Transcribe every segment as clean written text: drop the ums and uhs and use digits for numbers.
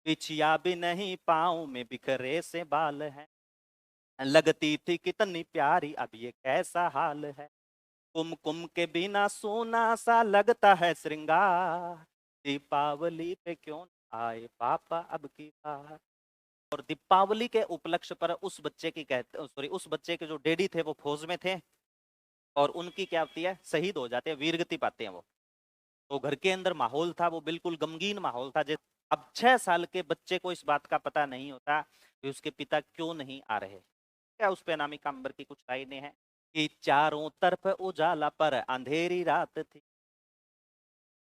बिछिया भी नहीं पाँव में बिखरे से बाल हैं, लगती थी कितनी प्यारी अब ये कैसा हाल है। कुमकुम के बिना सोना सा लगता है श्रृंगार, दीपावली पे क्यों न आए पापा अब की बार। और दीपावली के उपलक्ष्य पर उस बच्चे की कहते सॉरी उस बच्चे के जो डैडी थे वो फौज में थे, और उनकी क्या होती है, शहीद हो जाते हैं, वीरगति पाते हैं वो। तो घर के अंदर माहौल था वो बिल्कुल गमगीन माहौल था। जैसे अब 6 साल के बच्चे को इस बात का पता नहीं होता कि उसके पिता क्यों नहीं आ रहे। क्या उस पे अनामिका अंबर की कुछ लाइनें हैं कि चारों तरफ उजाला पर अंधेरी रात थी,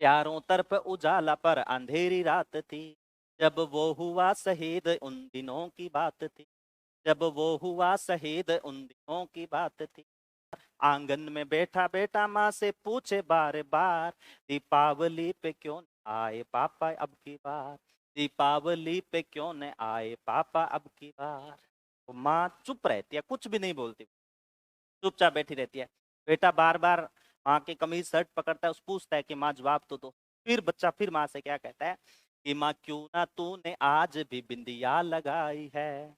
चारों तरफ उजाला पर अंधेरी रात थी, जब वो हुआ शहीद उन दिनों की बात थी, जब वो हुआ शहीद उन दिनों की बात थी। आंगन में बैठा बैठा माँ से पूछे बार बार, दीपावली पे क्यों न आए पापा अब की बार, दीपावली पे क्यों न आए पापा अब की बार। तो माँ चुप रहती है, कुछ भी नहीं बोलती, चुपचाप बैठी रहती है। बेटा बार बार माँ की कमीज शर्ट पकड़ता है, उस पूछता है कि माँ जवाब तो दो। फिर बच्चा फिर माँ से क्या कहता है कि माँ क्यों ना तूने आज भी बिंदिया लगाई है,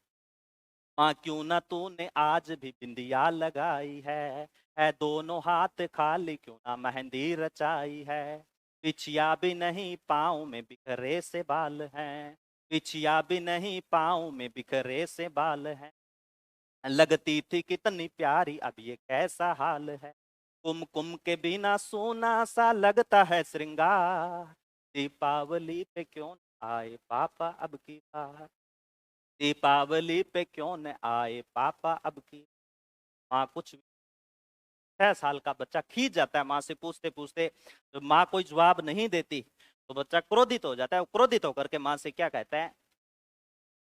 माँ क्यों ना तूने आज भी बिंदिया लगाई है दोनों हाथ खाली क्यों ना मेहंदी रचाई है। बिछिया भी नहीं पाँव में बिखरे से बाल हैं, बिछिया भी नहीं पाँव में बिखरे से बाल हैं, लगती थी कितनी प्यारी अब ये कैसा हाल है। कुमकुम के बिना सोना सा लगता है श्रृंगार, दीपावली पे क्यों न आए पापा अब की बार, दीपावली पे क्यों न आए पापा अब की। माँ कुछ 6 साल का बच्चा खींच जाता है माँ से पूछते पूछते, तो माँ कोई जवाब नहीं देती तो बच्चा क्रोधित हो जाता है। क्रोधित होकर के माँ से क्या कहता है,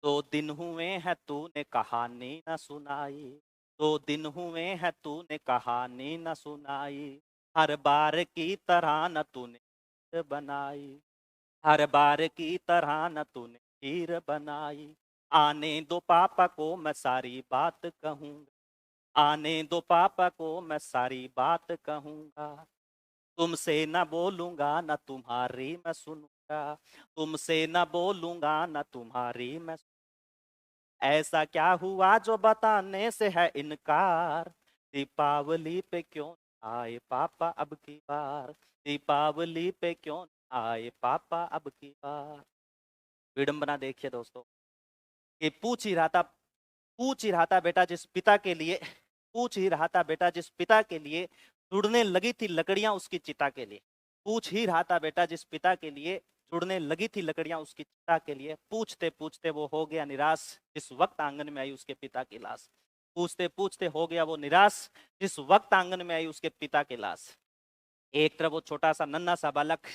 2 दिन हुए हैं तूने कहानी न सुनाई, 2 दिन हुए हैं तूने कहानी न सुनाई, हर बार की तरह न तूने खीर बनाई, हर बार की तरह न तूने खीर बनाई। आने दो पापा को मैं सारी बात कहूंगा, आने दो पापा को मैं सारी बात कहूंगा, तुमसे न बोलूंगा न तुम्हारी मैं सुनूंगा, तुमसे न बोलूंगा न तुम्हारी मैं। ऐसा क्या हुआ जो बताने से है इनकार, दीपावली पे क्यों आए पापा अब की बार, दीपावली पे क्यों आए पापा अब की बार। विडंबना देखिए दोस्तों, कि पूछ ही रहा था बेटा जिस पिता के लिए, पूछ ही रहा था बेटा जिस पिता के लिए जुड़ने लगी थी लकड़ियां उसकी चिता के लिए, पूछ ही रहा था बेटा जिस पिता के लिए जुड़ने लगी थी लकड़ियां उसकी चिता के लिए। पूछते पूछते वो हो गया निराश जिस वक्त आंगन में आई उसके पिता की लाश, पूछते पूछते हो गया वो निराश जिस वक्त आंगन में आई उसके पिता की लाश। एक तरफ वो छोटा सा नन्हा सा बालक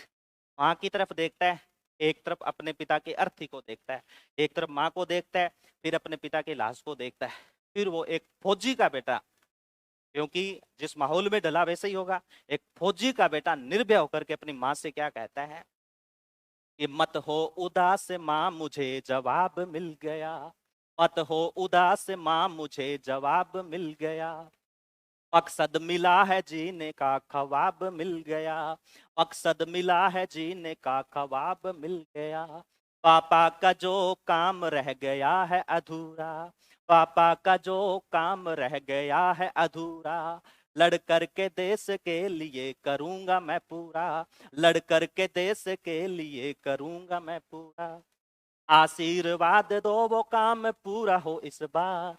माँ की तरफ देखता है, एक तरफ अपने पिता के अर्थी को देखता है, एक तरफ माँ को देखता है, फिर अपने पिता की लाश को देखता है। फिर वो एक फौजी का बेटा, क्योंकि जिस माहौल में ढला वैसे ही होगा, एक फौजी का बेटा निर्भय होकर के अपनी माँ से क्या कहता है कि मत हो उदास माँ मुझे जवाब मिल गया, मत हो उदास माँ मुझे जवाब मिल गया, मकसद मिला है जीने का ख्वाब मिल गया, मकसद मिला है जीने का ख्वाब मिल गया। पापा का जो काम रह गया है अधूरा, पापा का जो काम रह गया है अधूरा, लड़ कर के देश के लिए करूंगा मैं पूरा, लड़ कर के देश के लिए करूंगा मैं पूरा। आशीर्वाद दो वो काम पूरा हो इस बार,